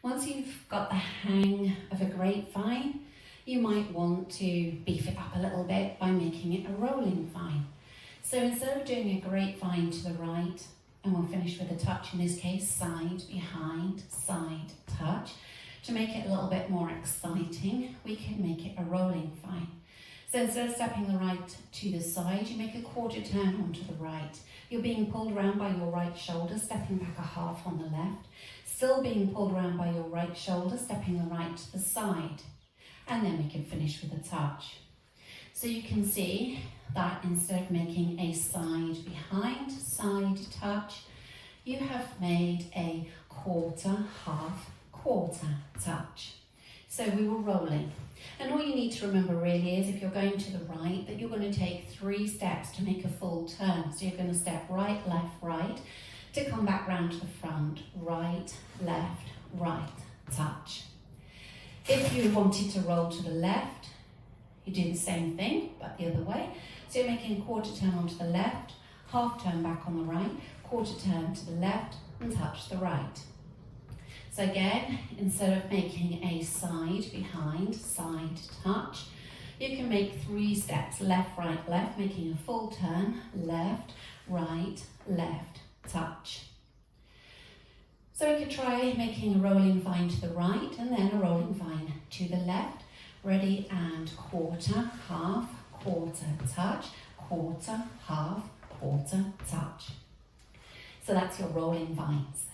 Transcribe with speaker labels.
Speaker 1: Once you've got the hang of a grapevine, you might want to beef it up a little bit by making it a rolling vine. So instead of doing a grapevine to the right, and we'll finish with a touch, in this case, side, behind, side, touch. To make it a little bit more exciting, we can make it a rolling vine. So instead of stepping the right to the side, you make a quarter turn onto the right. You're being pulled around by your right shoulder, stepping back a half on the left. Still being pulled around by your right shoulder, stepping the right to the side. And then we can finish with a touch. So you can see that instead of making a side behind, side touch, you have made a quarter, half, quarter touch. So we were rolling. And all you need to remember really is if you're going to the right, that you're going to take 3 steps to make a full turn. So you're going to step right, left, right, to come back round to the front. Right, left, right, touch. If you wanted to roll to the left, you do the same thing, but the other way. So you're making a quarter turn onto the left, half turn back on the right, quarter turn to the left, and touch the right. So again, instead of making a side, behind, side, touch, you can make 3 steps, left, right, left, making a full turn, left, left, touch. So we could try making a rolling vine to the right and then a rolling vine to the left. Ready, and quarter, half, quarter, touch, quarter, half, quarter, touch. So that's your rolling vines.